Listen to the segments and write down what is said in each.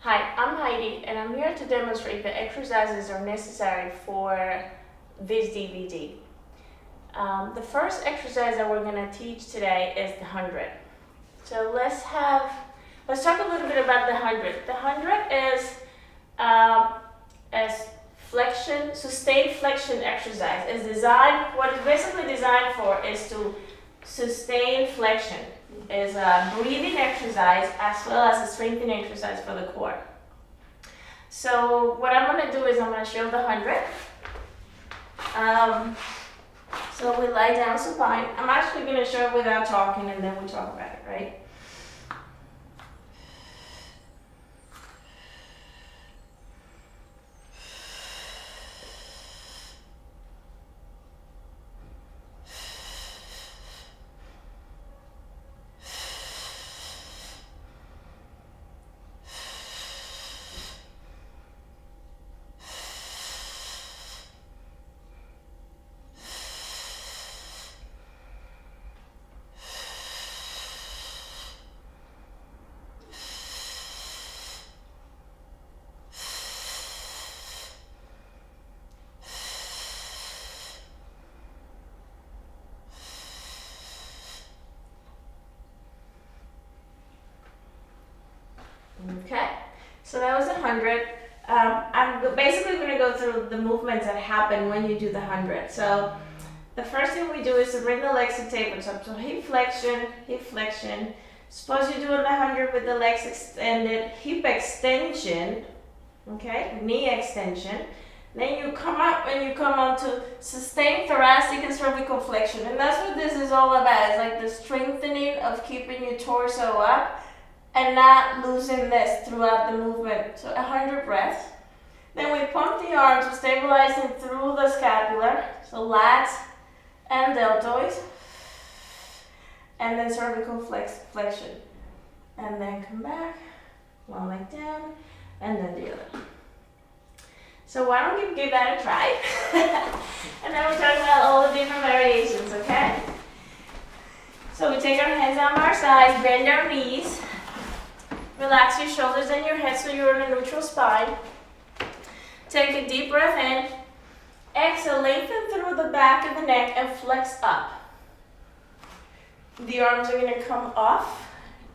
Hi, I'm Heidi, and I'm here to demonstrate the exercises are necessary for this DVD. The first exercise that we're going to teach today is the 100. So let's talk a little bit about the 100. The 100 is a sustained flexion exercise. What it's basically designed for is to sustain flexion. Is a breathing exercise as well as a strengthening exercise for the core. So what I'm going to do is I'm going to show the 100. So we lie down supine. I'm actually going to show it without talking and then we talk about it, right? Okay, so that was 100. I'm basically going to go through the movements that happen when you do the 100. So the first thing we do is to bring the legs to tabletop. So hip flexion. Suppose you're doing the 100 with the legs extended, hip extension, okay, knee extension. Then you come up and you come on to sustained thoracic and cervical flexion. And that's what this is all about. It's like the strengthening of keeping your torso up and not losing this throughout the movement. So 100 breaths. Then we pump the arms, we're stabilizing through the scapula. So lats and deltoids. And then cervical flexion. And then come back, one leg down, and then the other. So why don't you give that a try? And then we'll talk about all the different variations, okay? So we take our hands down by our sides, bend our knees. Relax your shoulders and your head so you're in a neutral spine. Take a deep breath in. Exhale, lengthen through the back of the neck and flex up. The arms are going to come off.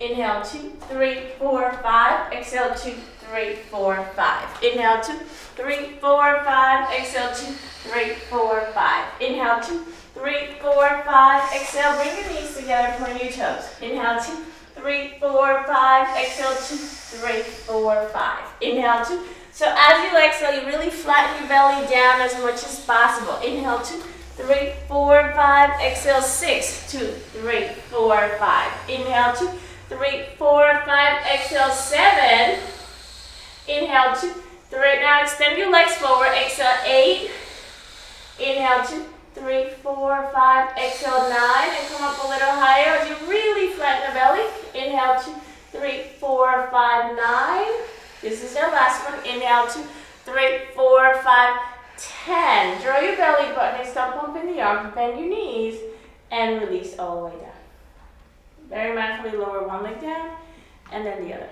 Inhale, 2, 3, 4, 5. Exhale, 2, 3, 4, 5. Inhale, 2, 3, 4, 5. Exhale, 2, 3, 4, 5. Inhale, 2, 3, 4, 5. Exhale, bring your knees together, point your toes. Inhale, 2, 3, 4, 5. Exhale, 2, 3, 4, 5. Inhale, 2. So as you exhale, you really flatten your belly down as much as possible. Inhale, 2, 3, 4, 5. Exhale, 6, 2, 3, 4, 5. Inhale, 2, 3, 4, 5. Exhale, 7. Inhale, 2, 3. Now extend your legs forward. Exhale, 8. Inhale, 2, 3, 4, 5. Exhale, 9. And come up a little higher as you really flatten the belly. Inhale, 2, 3, 4, 5, 9. This is our last one. Inhale, 2, 3, 4, 5, 10. Draw your belly button and stop pumping the arms. Bend your knees and release all the way down. Very mindfully lower one leg down and then the other.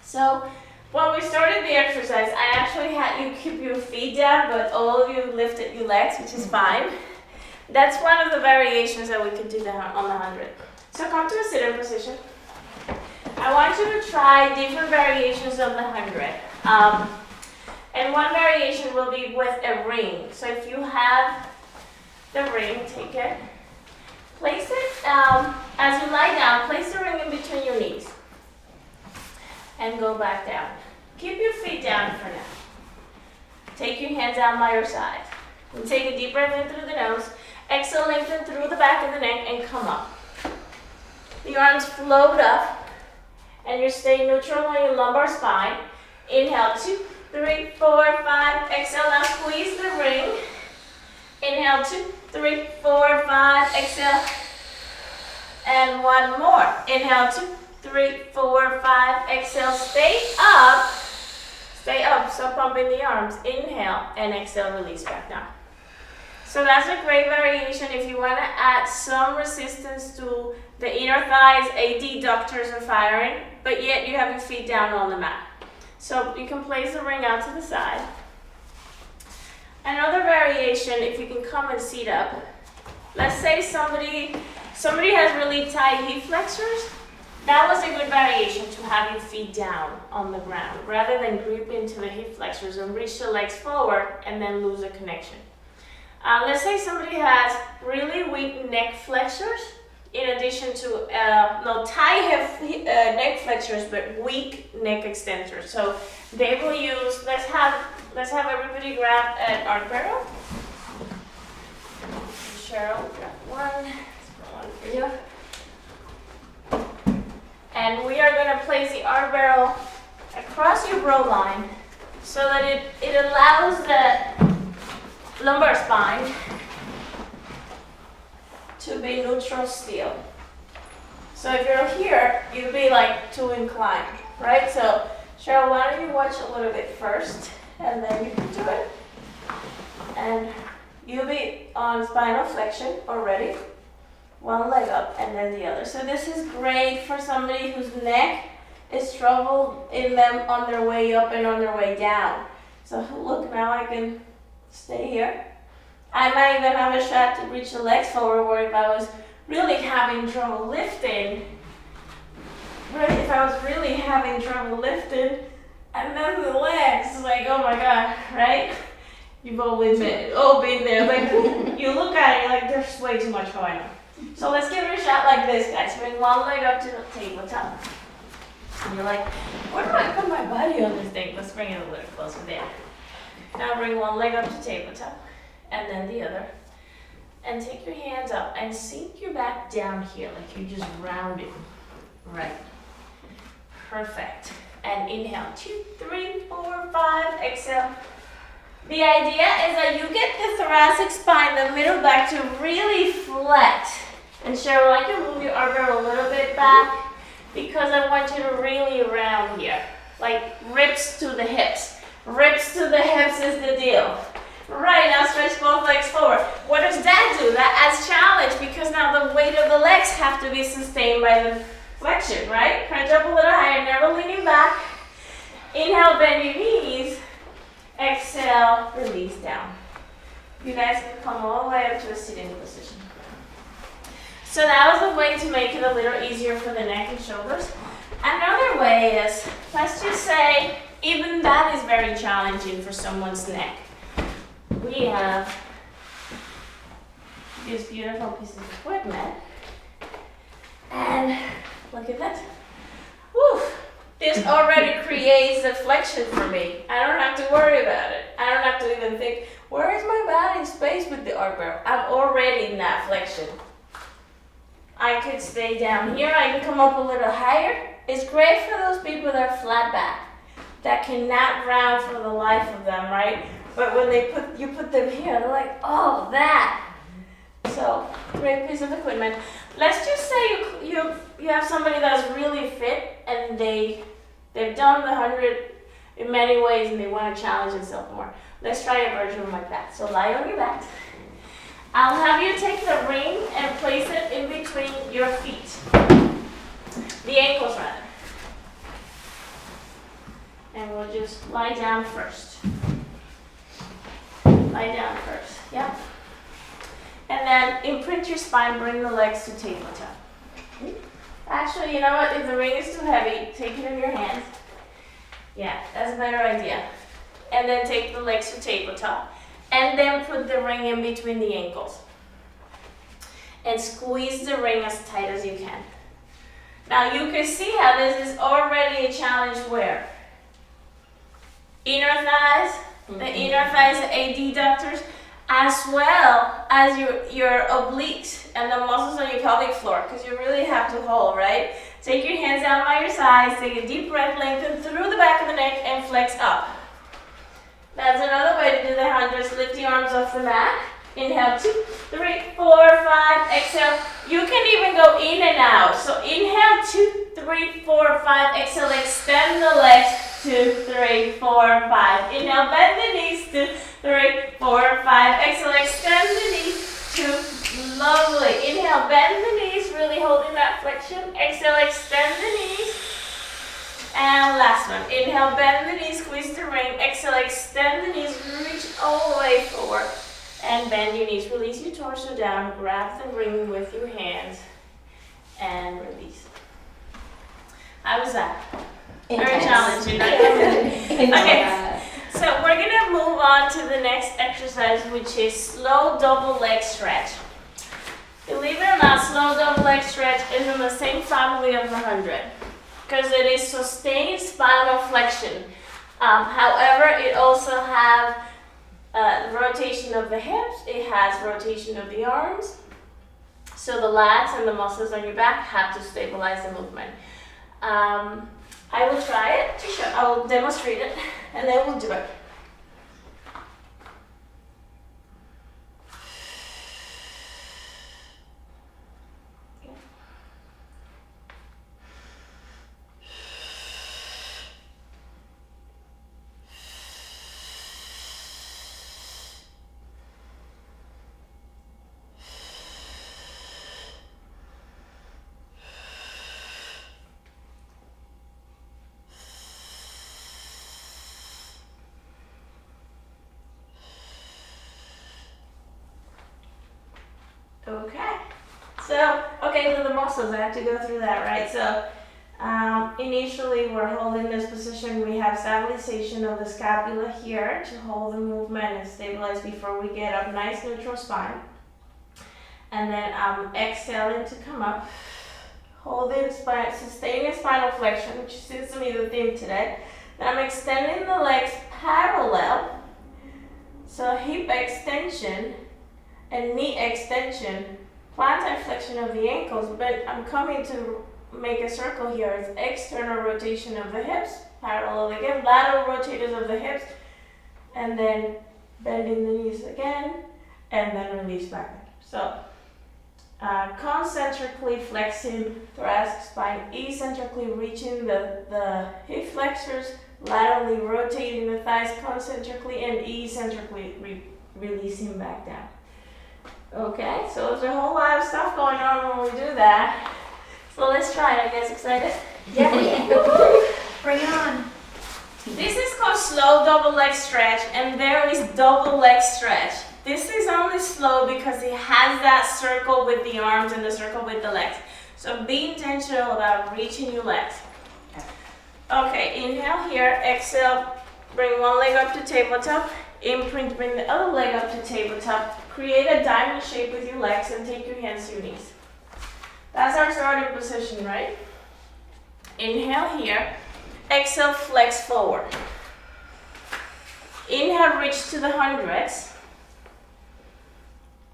So when we started the exercise, I actually had you keep your feet down, but all of you lifted your legs, which is fine. That's one of the variations that we could do on the 100. So come to a sit-in position. I want you to try different variations of the 100. And one variation will be with a ring. So if you have the ring, take it. Place it, as you lie down, place the ring in between your knees. And go back down. Keep your feet down for now. Take your hands down by your side. And take a deep breath in through the nose. Exhale, lengthen through the back of the neck and come up. The arms float up. And you stay neutral on your lumbar spine. Inhale, 2, 3, 4, 5. Exhale, now squeeze the ring. Inhale, 2, 3, 4, 5. Exhale. And one more. Inhale, 2, 3, 4, 5. Exhale, stay up. Stay up, so pumping the arms. Inhale and exhale, release back down. So that's a great variation if you want to add some resistance to the inner thighs, adductors are firing, but yet you have your feet down on the mat. So you can place the ring out to the side. Another variation, if you can come and seat up. Let's say somebody has really tight hip flexors. That was a good variation to have your feet down on the ground rather than grip into the hip flexors and reach the legs forward and then lose a connection. Let's say somebody has really weak neck flexors in addition to tight neck flexors but weak neck extensors. So they will use, let's have everybody grab an arc barrel. Cheryl, grab one for you. And we are going to place the arc barrel across your brow line so that it allows the lumbar spine to be neutral still. So if you're here, you'll be like too inclined, right? So Cheryl, why don't you watch a little bit first, and then you can do it. And you'll be on spinal flexion already. One leg up and then the other. So this is great for somebody whose neck is trouble in them on their way up and on their way down. So look, now I can stay here. I might even have a shot to reach the legs forward, or if I was really having trouble lifting, and then the legs, like, oh my God, right? You've all been there. Like, you look at it, you're like, there's way too much going on. So let's give it a shot like this, guys. Bring one leg up to the tabletop. And you're like, where do I put my body on this thing? Let's bring it a little closer there. Now bring one leg up to tabletop, and then the other. And take your hands up and sink your back down here, like you're just rounding. Right. Perfect. And inhale, 2, 3, 4, 5, exhale. The idea is that you get the thoracic spine, the middle back to really flat. And Cheryl, I can move your arm a little bit back because I want you to really round here. Like ribs to the hips. Ribs to the hips is the deal. Right, now stretch both legs forward. What does that do? That adds challenge because now the weight of the legs have to be sustained by the flexion, right? Crunch up a little higher, never leaning back. Inhale, bend your knees. Exhale, release down. You guys can come all the way up to a sitting position. So that was a way to make it a little easier for the neck and shoulders. Another way is, let's just say, even that is very challenging for someone's neck. We have these beautiful pieces of equipment. And look at that. Woo! This already creates a flexion for me. I don't have to worry about it. I don't have to even think, where is my body in space with the arc barrel? I'm already in that flexion. I could stay down here. I can come up a little higher. It's great for those people that are flat back, that cannot round for the life of them, right? But when you put them here, they're like, oh, that. So, great piece of equipment. Let's just say you have somebody that's really fit and they've done the 100 in many ways and they want to challenge themselves more. Let's try a version like that. So lie on your back. I'll have you take the ring and place it in between your feet. The ankles rather. And we'll just lie down first. Lie down first, yep. And then imprint your spine, bring the legs to tabletop. Actually, you know what? If the ring is too heavy, take it in your hands. Yeah, that's a better idea. And then take the legs to tabletop. And then put the ring in between the ankles. And squeeze the ring as tight as you can. Now you can see how this is already a challenge where? Inner thighs, the inner thighs, the AD doctors, as well as your obliques and the muscles on your pelvic floor, because you really have to hold, right? Take your hands down by your sides, take a deep breath, lengthen through the back of the neck, and flex up. That's another way to do the hundreds. Lift the arms off the mat. Inhale, 2, 3, 4, 5. Exhale. You can even go in and out. So inhale, 2, 3, 4, 5. Exhale, extend the legs. 2, 3, 4, 5. Inhale, bend the knees. 2, 3, 4, 5. Exhale, extend the knees. 2. Lovely. Inhale, bend the knees, really holding that flexion. Exhale, extend the knees. And last last one. Inhale, bend the knees, squeeze the ring. Exhale, extend the knees, reach all the way forward. And bend your knees. Release your torso down. Grab the ring with your hands. And release. How was that? Very challenging. Okay, so we're going to move on to the next exercise, which is slow double leg stretch. Believe it or not, slow double leg stretch is in the same family of the 100 because it is sustained spinal flexion. However, it also has rotation of the hips, it has rotation of the arms, so the lats and the muscles on your back have to stabilize the movement. I will try it to show, I will demonstrate it, and then we'll do it. Okay, so the muscles, I have to go through that, right? So initially we're holding this position, we have stabilization of the scapula here to hold the movement and stabilize before we get up, nice neutral spine. And then I'm exhaling to come up, holding spine, sustaining spinal flexion, which seems to be the theme today. Then I'm extending the legs parallel, so hip extension and knee extension, plantar flexion of the ankles, but I'm coming to make a circle here. It's external rotation of the hips, parallel again, lateral rotators of the hips, and then bending the knees again, and then release back. So concentrically flexing thoracic spine, eccentrically reaching the hip flexors, laterally rotating the thighs concentrically, and eccentrically releasing back down. Okay, so there's a whole lot of stuff going on when we do that. So let's try it. Are you guys excited? Yeah. Bring it on. This is called slow double leg stretch, and there is double leg stretch. This is only slow because it has that circle with the arms and the circle with the legs. So be intentional about reaching your legs. Okay, inhale here, exhale, bring one leg up to tabletop, imprint, bring the other leg up to tabletop. Create a diamond shape with your legs and take your hands to your knees. That's our starting position, right? Inhale here. Exhale, flex forward. Inhale, reach to the hundreds.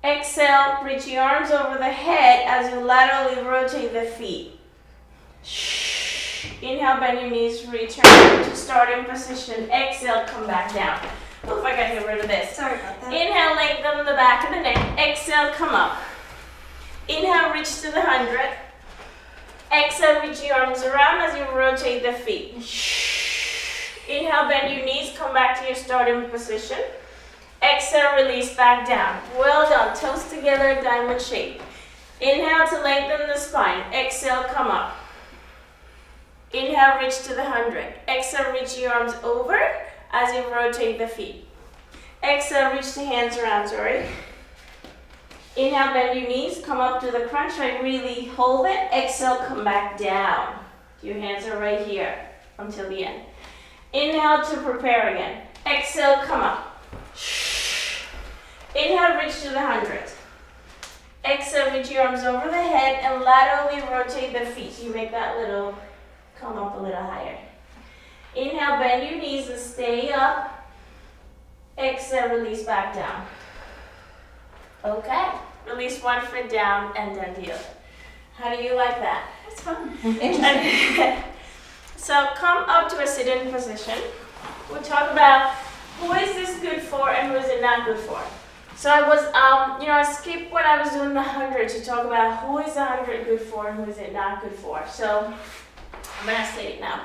Exhale, reach your arms over the head as you laterally rotate the feet. Inhale, bend your knees, return to starting position. Exhale, come back down. Oh, if I gotta get rid of this. Sorry about that. Inhale, lengthen the back of the neck. Exhale, come up. Inhale, reach to the 100. Exhale, reach your arms around as you rotate the feet. Inhale, bend your knees, come back to your starting position. Exhale, release back down. Well done. Toes together, diamond shape. Inhale to lengthen the spine. Exhale, come up. Inhale, reach to the 100. Exhale, reach your arms over as you rotate the feet. Exhale, reach the hands around, sorry. Inhale, bend your knees, come up to the crunch, right? Really hold it. Exhale, come back down. Your hands are right here until the end. Inhale to prepare again. Exhale, come up. Inhale, reach to the 100. Exhale, reach your arms over the head and laterally rotate the feet. So you make that little, come up a little higher. Inhale, bend your knees and stay up. Exhale, release back down. Okay, release one foot down and then the other. How do you like that? That's fun. Interesting. So come up to a sit-in position. We'll talk about who is this good for and who is it not good for. So I was, I skipped when I was doing the 100 to talk about who is the 100 good for and who is it not good for. So I'm gonna say it now.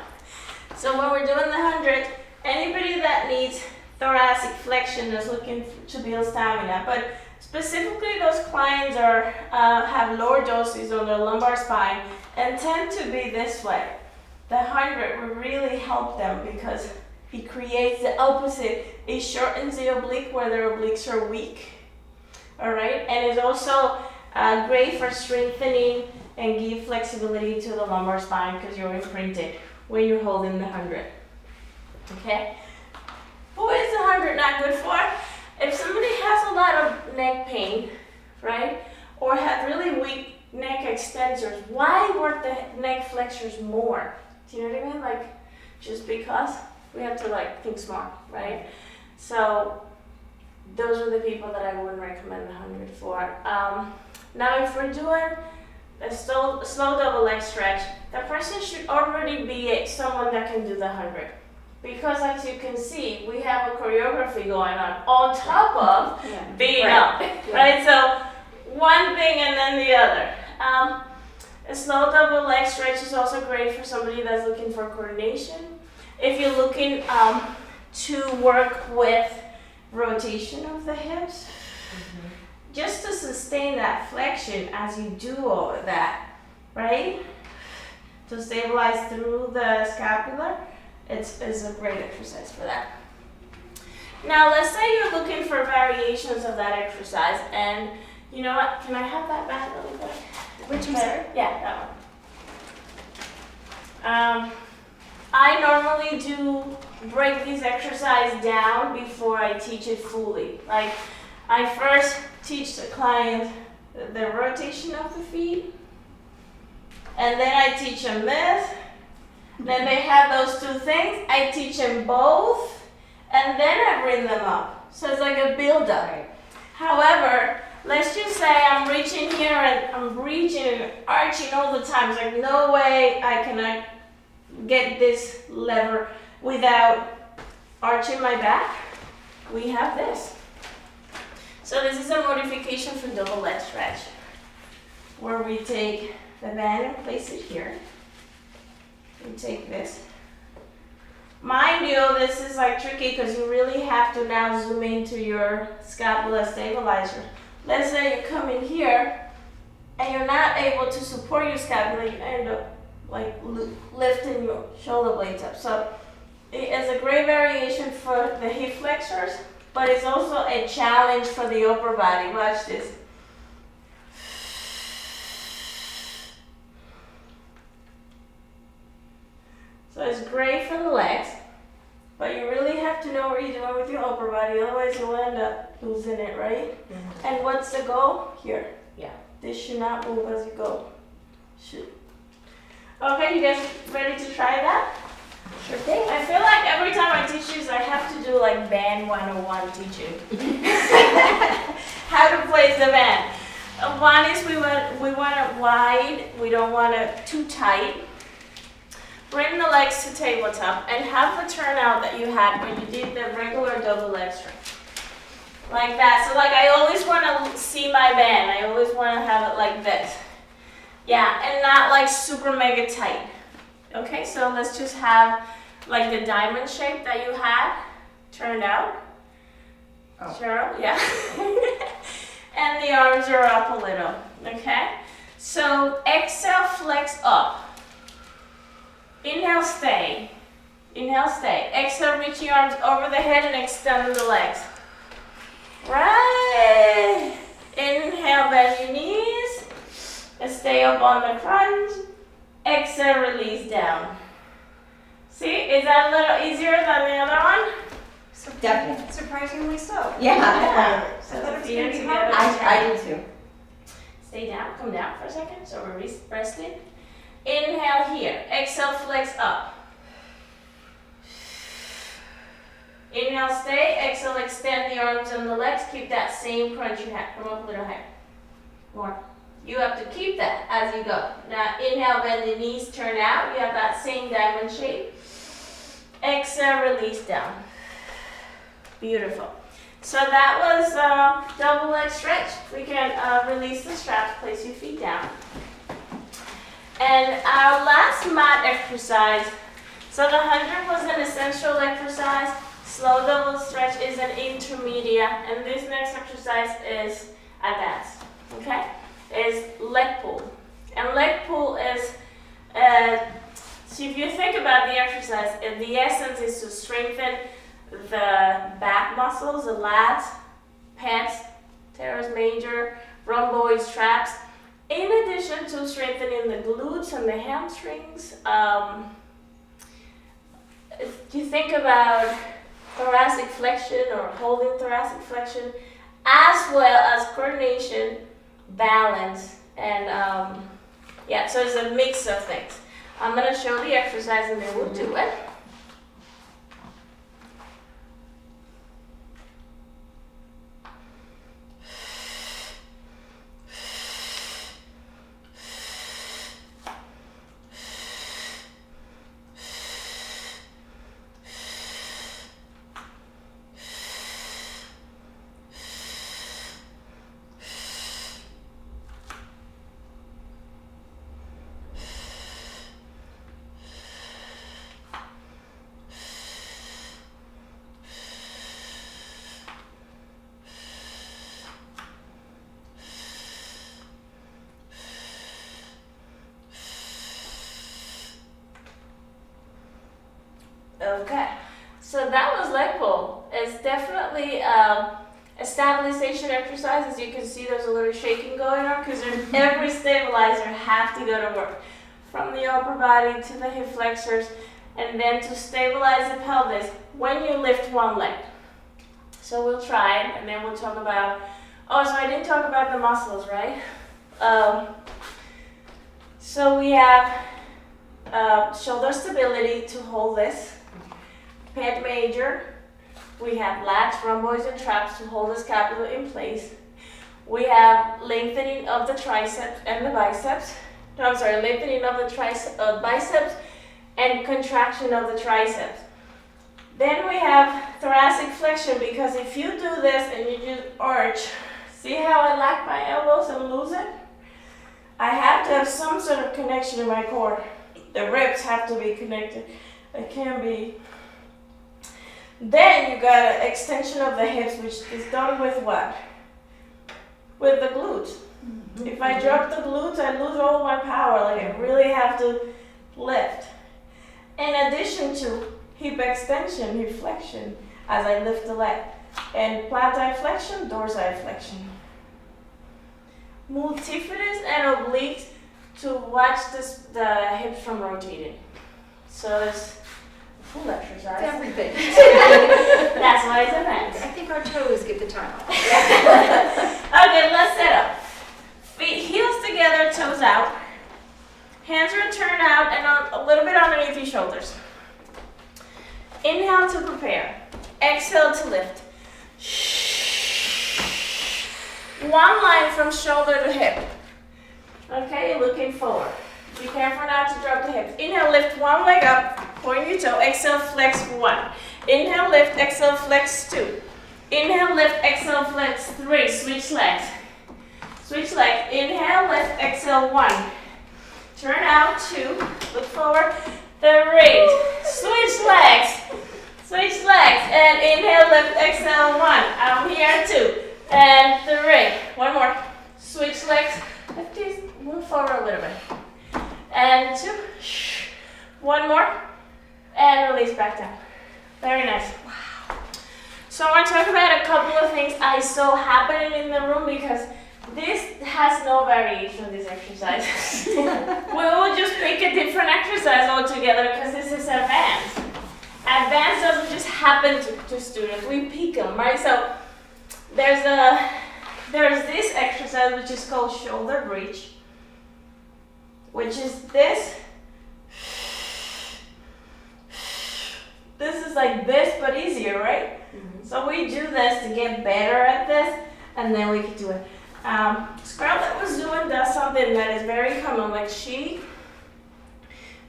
So when we're doing the 100, anybody that needs thoracic flexion is looking to build stamina, but specifically those clients have lower doses on their lumbar spine and tend to be this way. the 100 will really help them because it creates the opposite. It shortens the oblique where their obliques are weak. All right, and it's also great for strengthening and give flexibility to the lumbar spine because you're imprinted when you're holding the 100. Okay? Who is the 100 not good for? If somebody has a lot of neck pain, right, or have really weak neck extensors, why work the neck flexors more? Do you know what I mean? Like, just because we have to like think smart, right? So those are the people that I would recommend the 100 for. Now, if we're doing a slow double leg stretch, the person should already be someone that can do the 100. Because as you can see, we have a choreography going on top of being up, right? So one thing and then the other. A slow double leg stretch is also great for somebody that's looking for coordination. If you're looking to work with rotation of the hips, just to sustain that flexion as you do all of that, right? To stabilize through the scapula, it's a great exercise for that. Now, let's say you're looking for variations of that exercise, and you know what? Can I have that back a little bit? Which one, sir? Yeah, that one. I normally do break this exercise down before I teach it fully. Like, I first teach the client the rotation of the feet, and then I teach them this. Then they have those two things. I teach them both, and then I bring them up. So it's like a build-up. However, let's just say I'm reaching here and I'm reaching and arching all the time. It's like no way I cannot get this lever without arching my back. We have this. So this is a modification for double leg stretch, where we take the band and place it here. We take this. Mind you, this is like tricky because you really have to now zoom into your scapula stabilizer. Let's say you come in here and you're not able to support your scapula, you end up like lifting your shoulder blades up. So it is a great variation for the hip flexors, but it's also a challenge for the upper body. Watch this. So it's great for the legs, but you really have to know what you're doing with your upper body, otherwise you'll end up losing it, right? And what's the goal? Here. Yeah. This should not move as you go. Shoot. Okay, you guys ready to try that? Sure thing. I feel like every time I teach this, I have to do like band 101 teaching. How to place the band. One is we want it wide, we don't want it too tight. Bring the legs to tabletop and have the turnout that you had when you did the regular double leg stretch. Like that. So like I always want to see my band. I always want to have it like this. Yeah, and not like super mega tight. Okay, so let's just have like the diamond shape that you had turned out. Oh. Cheryl, yeah. And the arms are up a little. Okay? So exhale, flex up. Inhale, stay. Inhale, stay. Exhale, reach your arms over the head and extend the legs. Right. Inhale, bend your knees. And stay up on the crunch. Exhale, release down. See, is that a little easier than the other one? Definitely. Surprisingly so. Yeah. So the that's feet gonna are be together. hard. I do too. Stay down, come down for a second. So we're resting. Inhale here. Exhale, flex up. Inhale, stay. Exhale, extend the arms and the legs. Keep that same crunch you had. Come up a little higher. More. You have to keep that as you go. Now, inhale, bend the knees, turn out. You have that same diamond shape. Exhale, release down. Beautiful. So that was double leg stretch. We can release the straps, place your feet down. And our last mat exercise, so the 100 was an essential exercise. Slow double stretch is an intermediate, and this next exercise is advanced, okay? Is leg pull. And leg pull is So if you think about the exercise, the essence is to strengthen the back muscles, the lats, pants, teres major, rhomboids, traps, in addition to strengthening the glutes and the hamstrings. If you think about thoracic flexion or holding thoracic flexion, as well as coordination, balance, and yeah, so it's a mix of things. I'm going to show the exercise and then we'll do it. Okay, so that was leg pull. It's definitely a stabilization exercise. As you can see, there's a little shaking going on because every stabilizer have to go to work. From the upper body to the hip flexors, and then to stabilize the pelvis when you lift one leg. So we'll try it, and then we'll talk about, oh, so I didn't talk about the muscles, right? So we have shoulder stability to hold this. Pec major, we have lats, rhomboids, and traps to hold the scapula in place. We have lengthening of the triceps and the biceps. No, I'm sorry, lengthening of the biceps and contraction of the triceps. Then we have thoracic flexion, because if you do this and you just arch, see how I lock my elbows and lose it? I have to have some sort of connection in my core. The ribs have to be connected. It can't be. Then you got an extension of the hips, which is done with what? With the glutes. Mm-hmm. If I drop the glutes, I lose all my power. Like I really have to lift. In addition to hip extension, hip flexion, as I lift the leg. And plantar flexion, dorsiflexion. Multifidus and obliques to watch the hips from rotating. So it's full exercise. It's everything. That's why it's a mess. I think our toes get the time off. Okay, let's set up. Feet heels together, toes out. Hands are turned out and a little bit underneath your shoulders. Inhale to prepare. Exhale to lift. One line from shoulder to hip. Okay, looking forward. Be careful not to drop the hips. Inhale, lift one leg up, point your toe. Exhale, flex one. Inhale, lift, exhale, flex two. Inhale, lift, exhale, flex three. Switch legs. Switch legs. Inhale, lift, exhale, one. Turn out two. Look forward. Three. Switch legs. Switch legs. And inhale, lift, exhale, one. I'm here, two. And three. One more. Switch legs. Lift these. Move forward a little bit. And two. One more. And release back down. Very nice. Wow. So I want to talk about a couple of things I saw happening in the room, because this has no variation, this exercise. We will just pick a different exercise altogether because this is advanced. Advanced doesn't just happen to students. We pick them, right? So there's this exercise which is called shoulder bridge, which is this. This is like this, but easier, right? Mm-hmm. So we do this to get better at this, and then we can do it. Scarlett was does something that is very common, like she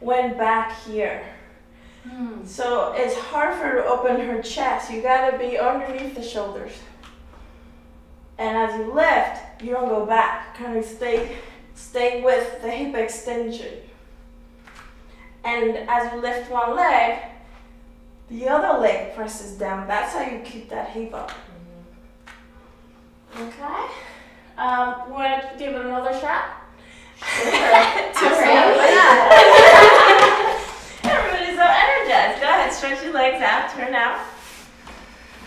went back here. So it's hard for her to open her chest. You gotta be underneath the shoulders. And as you lift, you don't go back. Kind of stay with the hip extension. And as you lift one leg, the other leg presses down. That's how you keep that hip up. Okay? Want to give it another shot? Sure.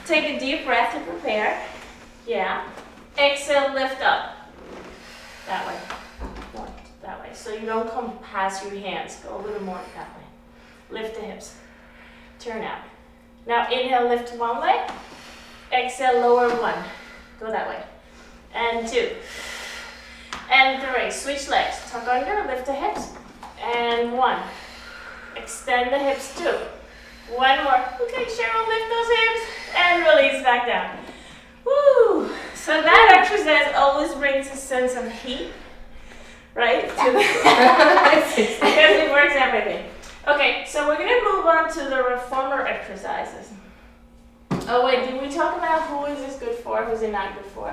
Take a deep breath to prepare. Yeah. Exhale, lift up. That way. More that way. So you don't come past your hands. Go a little more that way. Lift the hips. Turn out. Now inhale, lift one leg. Exhale, lower one. Go that way. And 2. And 3. Switch legs. Tuck under, lift the hips. And 1. Extend the hips, 2. One more. Okay, Cheryl, lift those hips. And release back down. Woo! So that exercise always brings a sense of heat, right? Because it works everything. Okay, so we're going to move on to the reformer exercises. Oh wait, did we talk about who is this good for, who's it not good for?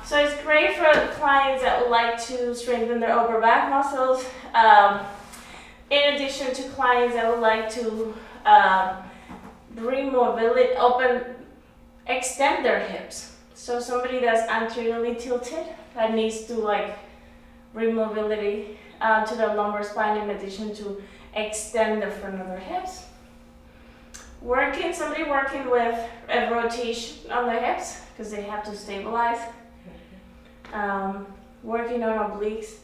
So it's great for clients that would like to strengthen their upper back muscles. In addition to clients that would like to bring mobility, extend their hips. So somebody that's anteriorly tilted that needs to bring mobility to their lumbar spine in addition to extend the front of their hips. Somebody working with a rotation on the hips because they have to stabilize. Working on obliques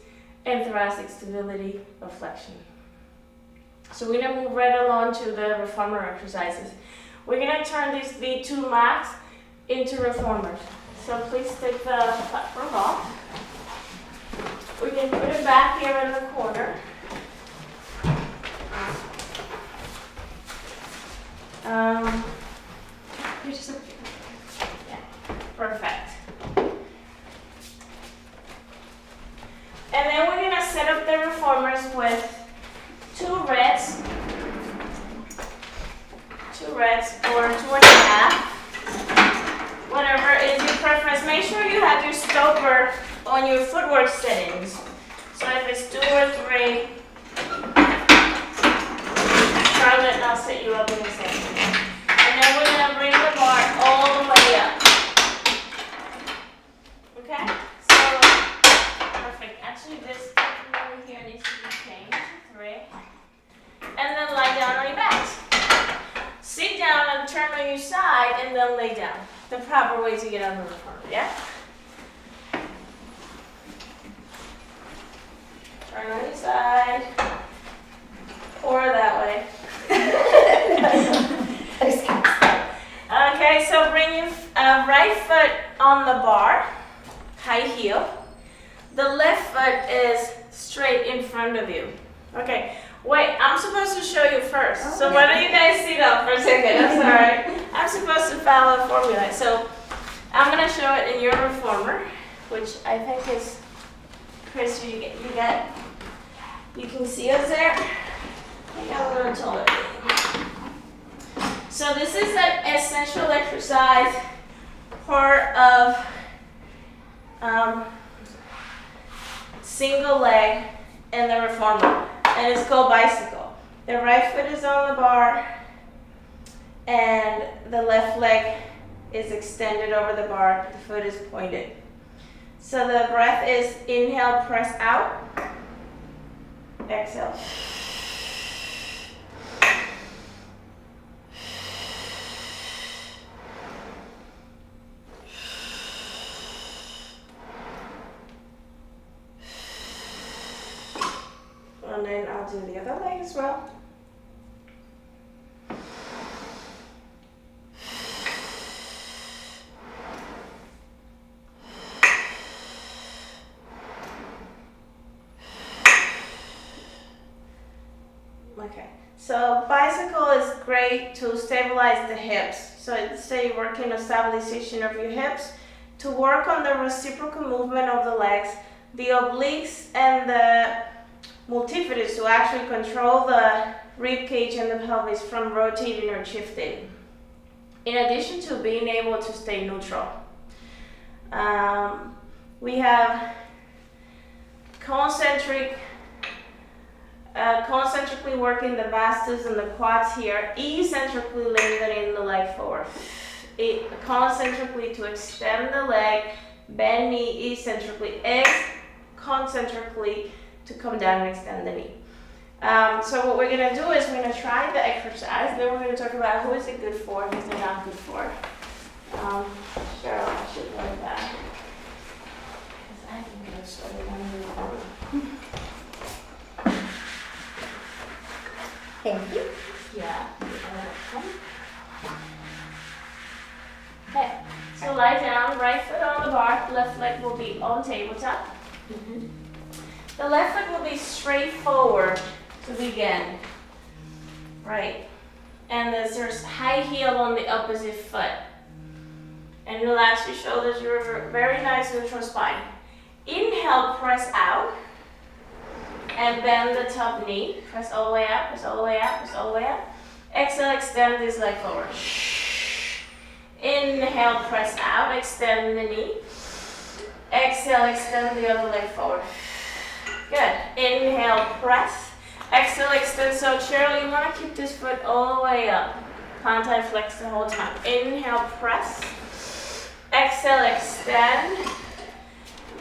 and thoracic stability or flexion. So we're going to move right along to the reformer exercises. We're going to turn these V2 mats into reformers. So please take the platform off. We can put it back here in the corner. Yeah, perfect. And then we're going to set up the reformers with 2 reds or 2.5, whatever is your preference. Make sure you have your stopper on your footwork settings. So if it's 2 or 3, Charlotte, I'll set you up in the same. And then we're going to bring the bar all the way up. Okay? So, perfect. Actually, this over here needs to be changed to 3. And then lie down on your backs. Sit down and turn on your side and then lay down. The proper way to get on the reformer, yeah? Turn on your side. Or that way. Okay, so bring your right foot on the bar, high heel. The left foot is straight in front of you. Okay, wait, I'm supposed to show you first. So why don't you guys sit up for a second? I'm sorry. I'm supposed to follow a formula. So I'm going to show it in your reformer, which I think is, Chris, you can see us there. I got a little taller. So this is an essential exercise, part of single leg in the reformer, and it's called bicycle. The right foot is on the bar, and the left leg is extended over the bar. The foot is pointed. So the breath is inhale, press out, exhale. And then I'll do the other leg as well. Okay, so bicycle is great to stabilize the hips. So say you're working on stabilization of your hips, to work on the reciprocal movement of the legs, the obliques and the multifidus to actually control the rib cage and the pelvis from rotating or shifting, in addition to being able to stay neutral. We have concentrically working the vastus and the quads here, eccentrically lengthening the leg forward. Concentrically to extend the leg, bend knee eccentrically, concentrically to come down and extend the knee. So what we're gonna do is we're gonna try the exercise, then we're gonna talk about who is it good for, who is it not good for. Cheryl, I should write that. Because I can go so Thank you. Yeah. Okay, so lie down, right foot on the bar, left leg will be on tabletop. The left foot will be straight forward to begin. Right. And there's high heel on the opposite foot. And relax your shoulders, your very nice neutral spine. Inhale, press out. And bend the top knee. Press all the way out, press all the way out, press all the way out. Exhale, extend this leg forward. Inhale, press out, extend the knee. Exhale, extend the other leg forward. Good. Inhale, press. Exhale, extend. So Cheryl, you want to keep this foot all the way up. Plantar flex the whole time. Inhale, press. Exhale, extend.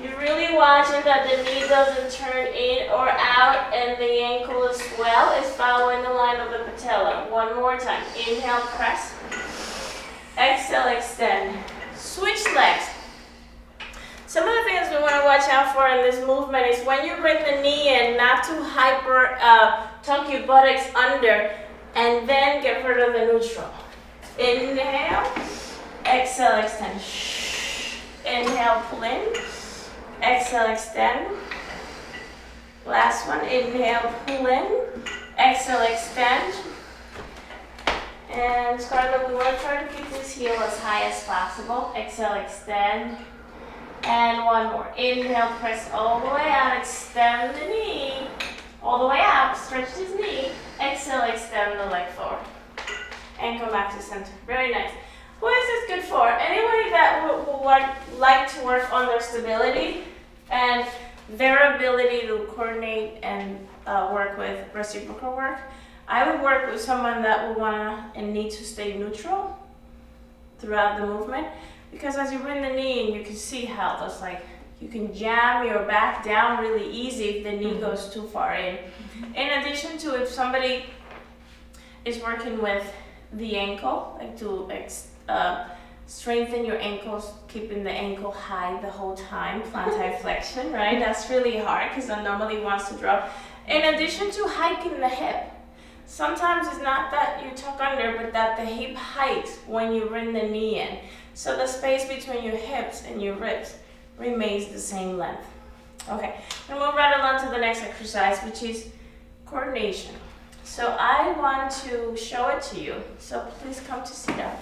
You're really watching that the knee doesn't turn in or out, and the ankle as well is following the line of the patella. One more time. Inhale, press. Exhale, extend. Switch legs. Some of the things we want to watch out for in this movement is when you bring the knee in, not to tuck your buttocks under, and then get rid of the neutral. Inhale, exhale, extend. Inhale, pull in. Exhale, extend. Last one. Inhale, pull in. Exhale, extend. And Scarlett, we want to try to keep this heel as high as possible. Exhale, extend. And one more. Inhale, press all the way out. Extend the knee. All the way out. Stretch this knee. Exhale, extend the leg forward. And come back to center. Very nice. Who is this good for? Anybody that would like to work on their stability and their ability to coordinate and work with reciprocal work. I would work with someone that would want and need to stay neutral throughout the movement, because as you bring the knee in, you can see how there's like, you can jam your back down really easy if the knee goes too far in. In addition to if somebody is working with the ankle, like to strengthen your ankles, keeping the ankle high the whole time, plantar flexion, right? That's really hard because it normally wants to drop. In addition to hiking the hip, sometimes it's not that you tuck under, but that the hip hikes when you bring the knee in. So the space between your hips and your ribs remains the same length. Okay, we'll move right along to the next exercise, which is coordination. So I want to show it to you. So please come to sit up.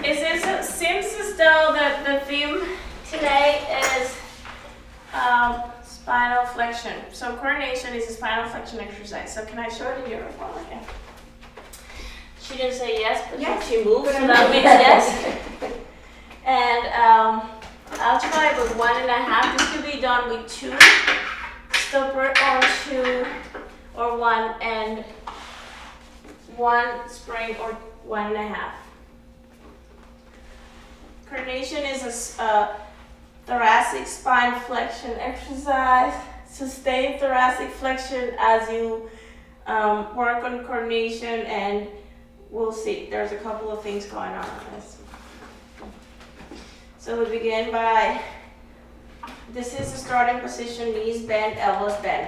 Seems as though that the theme today is spinal flexion. So coordination is a spinal flexion exercise. So can I show it in your form again? She didn't say yes, but yes. She moved, so that means yes. And I'll try with 1.5. This could be done with 2 stopper or 2 or 1 and 1 spring or 1.5. Coordination is a thoracic spine flexion exercise. Sustain thoracic flexion as you work on coordination, and we'll see. There's a couple of things going on with this. So we begin by, this is the starting position, knees bend, elbows bend.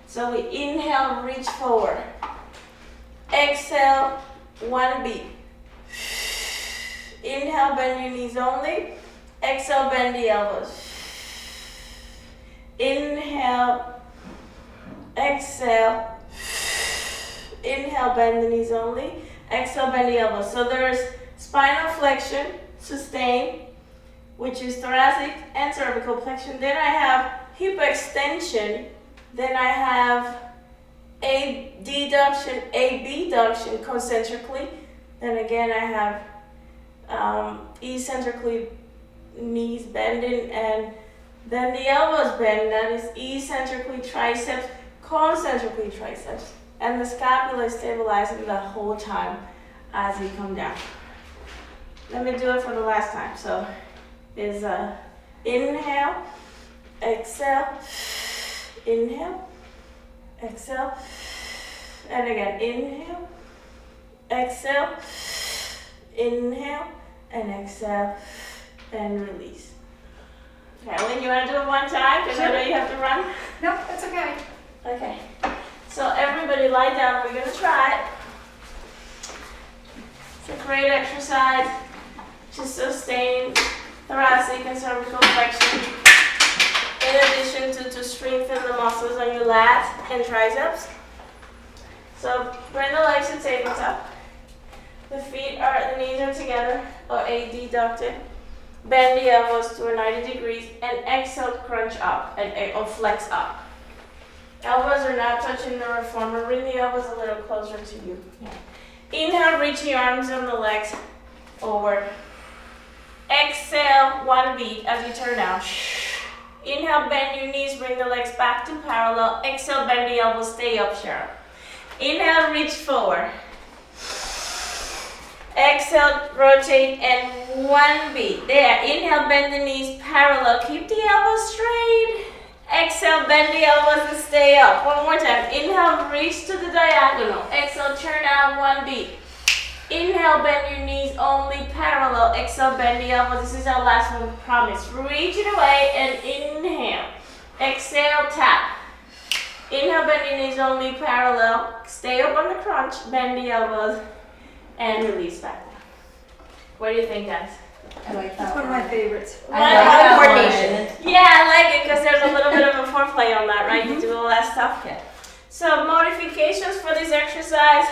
So we inhale, reach forward. Exhale, 1 beat. Inhale, bend your knees only. Exhale, bend the elbows. Inhale, exhale. Inhale, bend the knees only. Exhale, bend the elbows. So there's spinal flexion, sustain, which is thoracic and cervical flexion. Then I have hip extension. Then I have adduction, abduction concentrically. Then again I have eccentrically, knees bending, and then the elbows bend. That is eccentrically triceps, concentrically triceps. And the scapula is stabilizing the whole time as you come down. Let me do it for the last time. So is inhale, exhale, inhale, exhale, and again, inhale, exhale, inhale, and exhale, and release. Okay, Lynn, you want to do it one time? Because I know you have to run. No, that's okay. Okay, so everybody lie down. We're going to try it. It's a great exercise to sustain thoracic and cervical flexion, in addition to strengthen the muscles on your lats and triceps. So bring the legs to tabletop. The knees are together or adducted. Bend the elbows to a 90 degrees and exhale, crunch up or flex up. Elbows are not touching the reformer. Bring the elbows a little closer to you. Inhale, reach your arms and the legs over. Exhale, one beat as you turn out. Inhale, bend your knees, bring the legs back to parallel. Exhale, bend the elbows, stay up, Cheryl. Inhale, reach forward. Exhale, rotate, and one beat. There, inhale, bend the knees parallel. Keep the elbows straight. Exhale, bend the elbows and stay up. One more time. Inhale, reach to the diagonal. Exhale, turn out, one beat. Inhale, bend your knees only parallel. Exhale, bend the elbows. This is our last one, promise. Reach it away and inhale. Exhale, tap. Inhale, bend your knees only parallel. Stay up on the crunch, bend the elbows, and release back down. What do you think, guys? I like That's that one of my favorites. I like that coordination. Yeah, I like it because there's a little bit of a foreplay on that, right? You do all that stuff. Yeah. So modifications for this exercise.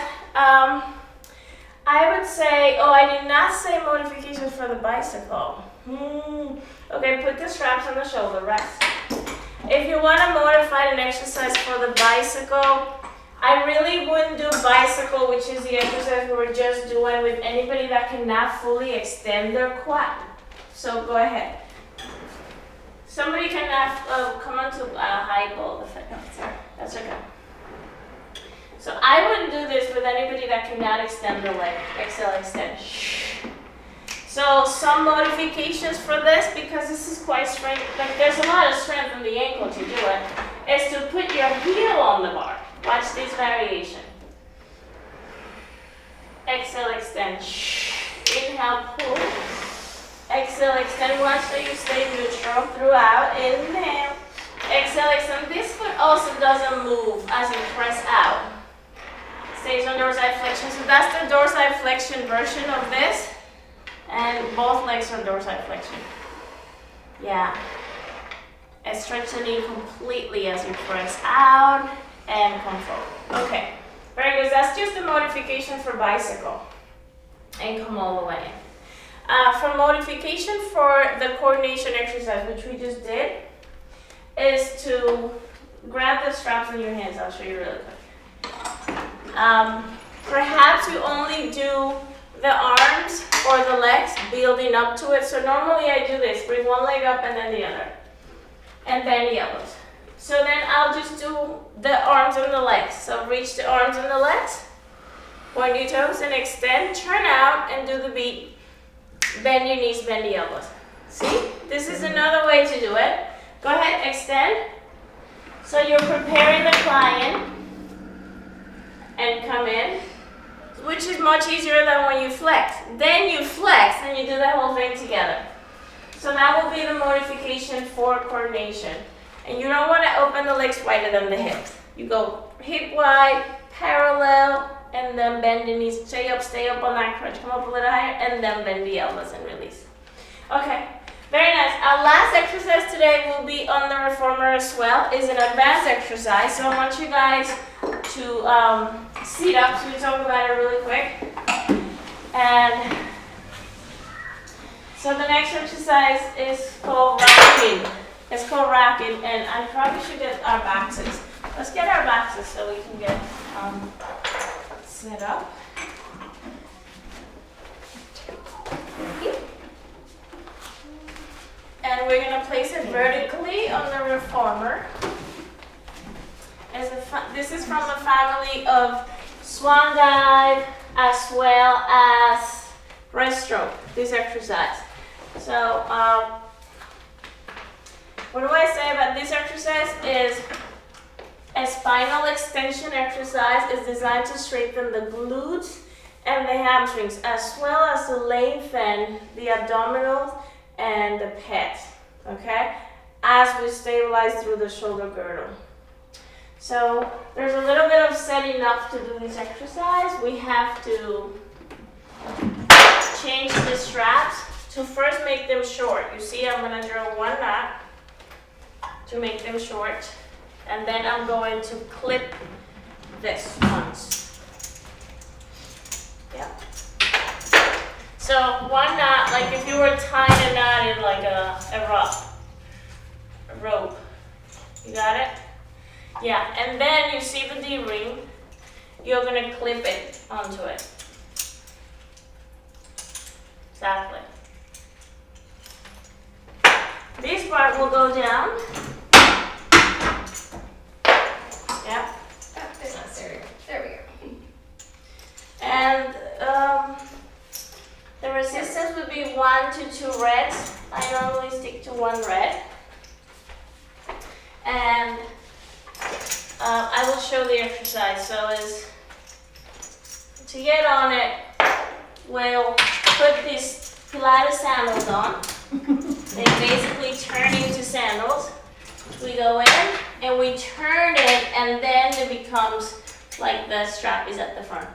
I would say, I did not say modifications for the bicycle. Okay, put the straps on the shoulder, rest. If you want to modify an exercise for the bicycle, I really wouldn't do bicycle, which is the exercise we were just doing with anybody that cannot fully extend their quad. So go ahead. Somebody cannot come on to high ball. That's okay. So I wouldn't do this with anybody that cannot extend their leg. Exhale, extend. So some modifications for this, because this is quite strength, like there's a lot of strength in the ankle to do it, is to put your heel on the bar. Watch this variation. Exhale, extend. Inhale, pull. Exhale, extend. Watch that you stay neutral throughout. Inhale. Exhale, extend. This foot also doesn't move as you press out. Stays on dorsiflexion. So that's the dorsiflexion version of this. And both legs are dorsiflexion. Yeah. And stretch the knee completely as you press out and come forward. Okay. Very good. That's just a modification for bicycle. And come all the way in. For modification for the coordination exercise, which we just did, is to grab the straps in your hands. I'll show you really quick. Perhaps you only do the arms or the legs building up to it. So normally I do this, bring one leg up and then the other. And bend the elbows. So then I'll just do the arms and the legs. So reach the arms and the legs. Point your toes and extend, turn out and do the beat. Bend your knees, bend the elbows. See? This is another way to do it. Go ahead, extend. So you're preparing the client and come in, which is much easier than when you flex. Then you flex and you do the whole thing together. So that will be the modification for coordination. And you don't want to open the legs wider than the hips. You go hip wide, parallel, and then bend the knees. Stay up on that crunch. Come up a little higher, and then bend the elbows and release. Okay, very nice. Our last exercise today will be on the reformer as well. It's an advanced exercise. So I want you guys to sit up. So we talk about it really quick. And so the next exercise is called rocking. It's called rocking, and I probably should get our boxes. Let's get our boxes so we can get set up. And we're going to place it vertically on the reformer. This is from the family of swan dive as well as breaststroke, this exercise. So what do I say about this exercise is, spinal extension exercise is designed to strengthen the glutes and the hamstrings, as well as to lengthen the abdominals and the pecs, okay? As we stabilize through the shoulder girdle. So there's a little bit of setting up to do this exercise. We have to change the straps to first make them short. You see, I'm gonna drill one knot to make them short, and then I'm going to clip this once. Yeah. So one knot, like if you were tying a knot in like a rope. You got it? Yeah, and then you see the D-ring, you're gonna clip it onto it. Exactly. This part will go down. Yeah. There we go. And the resistance would be 1 to 2 reps. I normally stick to 1 rep. And I will show the exercise. So is to get on it, we'll put these Pilates sandals on. They basically turn into sandals. We go in and we turn it, and then it becomes like the strap is at the front.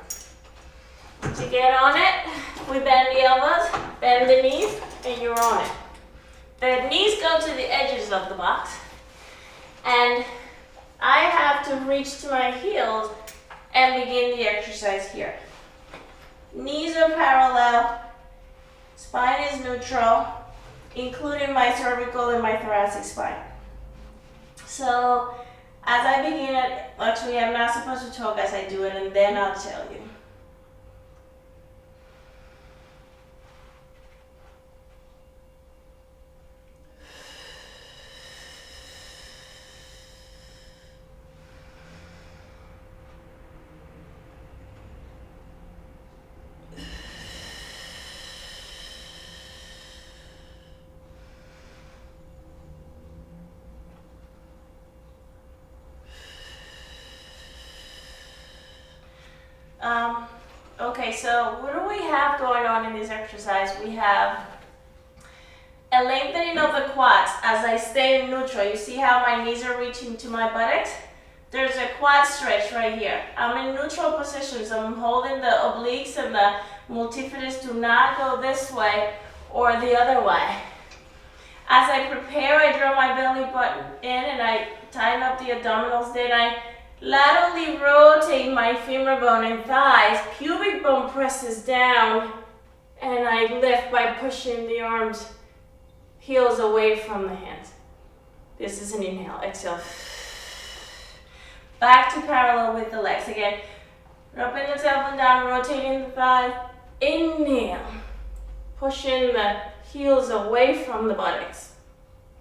To get on it, we bend the elbows, bend the knees, and you're on it. The knees go to the edges of the box, and I have to reach to my heels and begin the exercise here. Knees are parallel, spine is neutral, including my cervical and my thoracic spine. So as I begin it, actually I'm not supposed to talk as I do it, and then I'll tell you. Okay, so what do we have going on in this exercise? We have a lengthening of the quads as I stay in neutral. You see how my knees are reaching to my buttocks? There's a quad stretch right here. I'm in neutral position, so I'm holding the obliques and the multifidus do not go this way or the other way. As I prepare, I draw my belly button in and I tighten up the abdominals. Then I laterally rotate my femur bone and thighs. Pubic bone presses down, and I lift by pushing the arms, heels away from the hands. This is an inhale. Exhale. Back to parallel with the legs again. Dropping the tailbone down, rotating the thighs. Inhale. Pushing the heels away from the buttocks.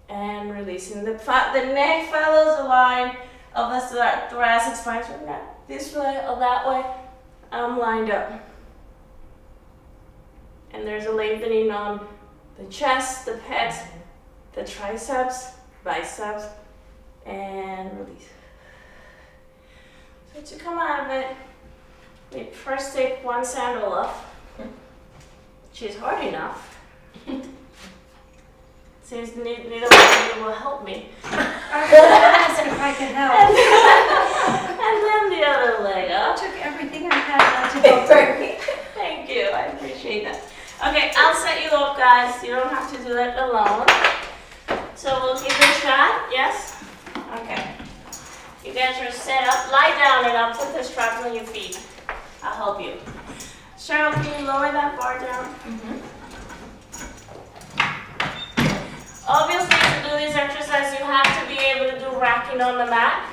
And releasing. The neck follows the line of the thoracic spine. So not this way or that way. I'm lined up. And there's a lengthening on the chest, the pecs, the triceps, biceps, and release. So to come out of it, we first take one sandal off, which is hard enough. Seems neither one of you will help me. I was gonna ask if I could help. And then the other leg up. I took everything I had to go through. Thank you, I appreciate that. Okay, I'll set you up, guys. You don't have to do it alone. So we'll give it a shot, yes? Okay. You guys are set up. Lie down and I'll put the straps on your feet. I'll help you. Cheryl, can you lower that bar down? Obviously, to do this exercise, you have to be able to do racking on the mat,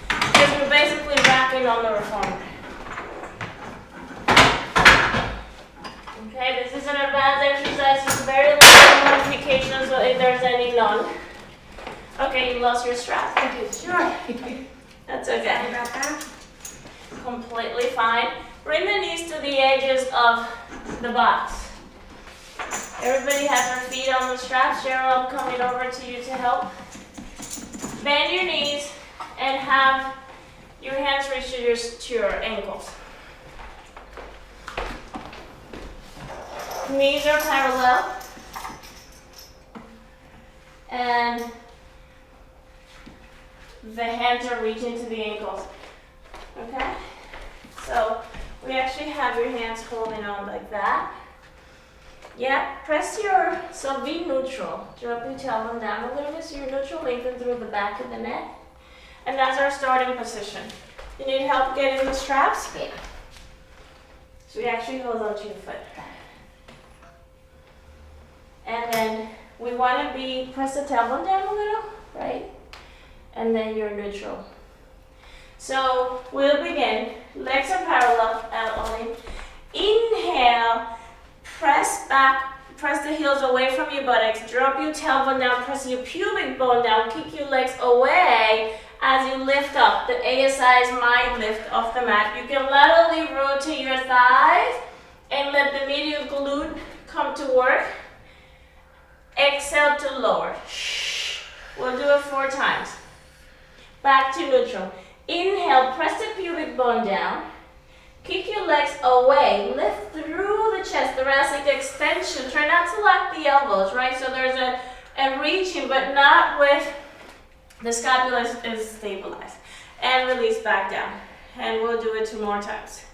because we're basically racking on the reformer. Okay, this is an advanced exercise. It's very little modifications, so if there's any, none. Okay, you lost your strap. I did, sure. That's Sorry okay. about that. Completely fine. Bring the knees to the edges of the box. Everybody has their feet on the straps. Cheryl, I'm coming over to you to help. Bend your knees and have Your hands reach to your ankles. Knees are parallel. And the hands are reaching to the ankles. Okay? So we actually have your hands holding on like that. Yeah, so be neutral. Drop your tailbone down a little bit so you're neutral, lengthen through the back of the neck. And that's our starting position. You need help getting the straps? Yeah. So we actually hold on to your foot. And then we want to press the tailbone down a little, right? And then you're neutral. So we'll begin. Legs are parallel, elbow. Inhale, press back, press the heels away from your buttocks, drop your tailbone down, press your pubic bone down, kick your legs away as you lift up. The ASI is my lift off the mat. You can laterally rotate your thighs and let the medial glute come to work. Exhale to lower. We'll do it 4 times. Back to neutral. Inhale, press the pubic bone down. Kick your legs away. Lift through the chest, thoracic extension. Try not to lock the elbows, right? So there's a reaching, but not with the scapula is stabilized. And release back down. And we'll do it 2 more times.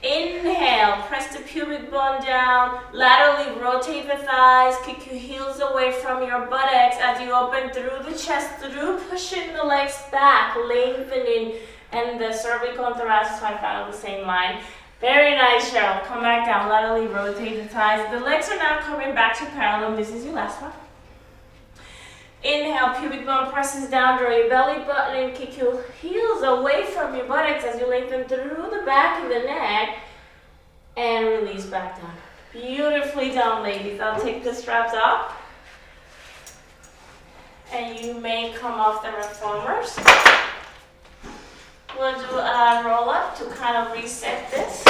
Inhale, press the pubic bone down, laterally rotate the thighs, kick your heels away from your buttocks as you open through the chest, through pushing the legs back, lengthening, and the cervical and thoracic spine follow the same line. Very nice, Cheryl. Come back down, laterally rotate the thighs. The legs are now coming back to parallel. This is your last one. Inhale, pubic bone presses down, draw your belly button and kick your heels away from your buttocks as you lengthen through the back of the neck and release back down. Beautifully done, ladies. I'll take the straps off and you may come off the reformers. We'll do a roll up to kind of reset this.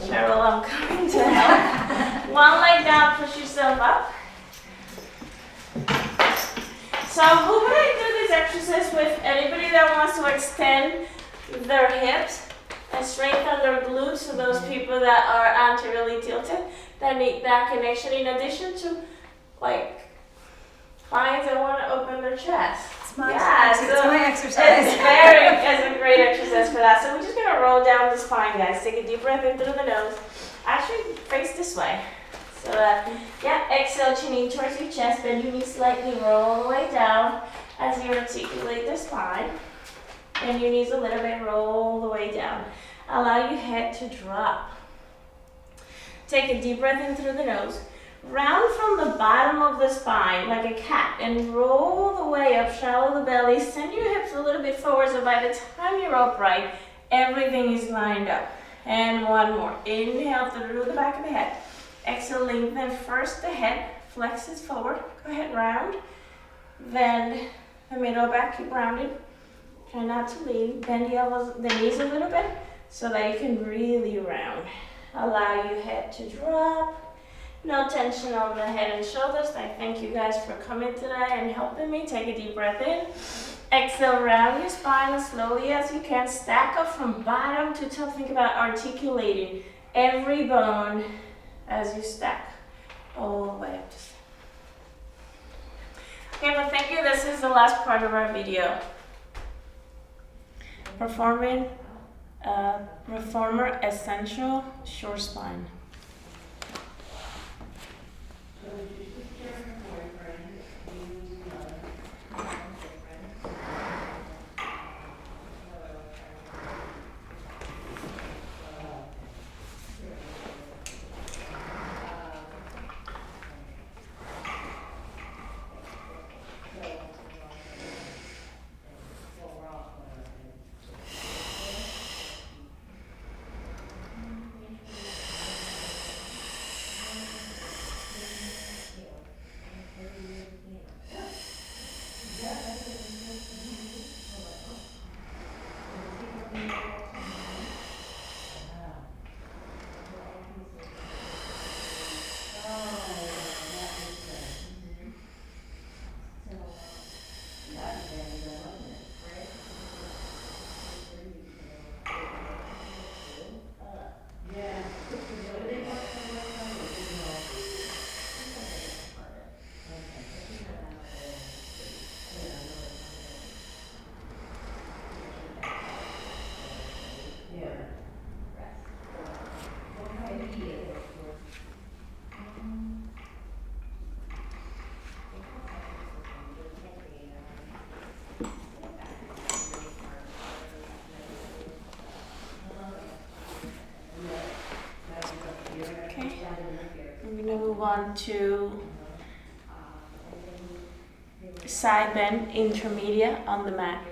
Cheryl, I'm coming to help. One leg down, push yourself up. So who would I do this exercise with? Anybody that wants to extend their hips and strengthen their glutes, so those people that are anteriorly tilted, that need that connection, in addition to like clients that want to open their chest. It's my exercise. It's a great exercise for that. So we're just gonna roll down the spine, guys. Take a deep breath in through the nose. Actually, face this way. So exhale, chin in towards your chest, bend your knees slightly, roll all the way down as you articulate the spine. Bend your knees a little bit, roll all the way down. Allow your head to drop. Take a deep breath in through the nose. Round from the bottom of the spine like a cat and roll the way up, shallow the belly, send your hips a little bit forward so by the time you're upright, everything is lined up. And one more. Inhale through the back of the head. Exhale, lengthen first the head, flexes forward, go ahead, round. Then the middle back, keep rounded. Try not to lean, bend the knees a little bit so that you can really round. Allow your head to drop. No tension on the head and shoulders. I thank you guys for coming today and helping me. Take a deep breath in. Exhale, round your spine as slowly as you can. Stack up from bottom to top. Think about articulating every bone as you stack all the way up to center. Okay, well thank you. This is the last part of our video. Performing Reformer Essential Short Spine. on to side bend intermediate on the mat.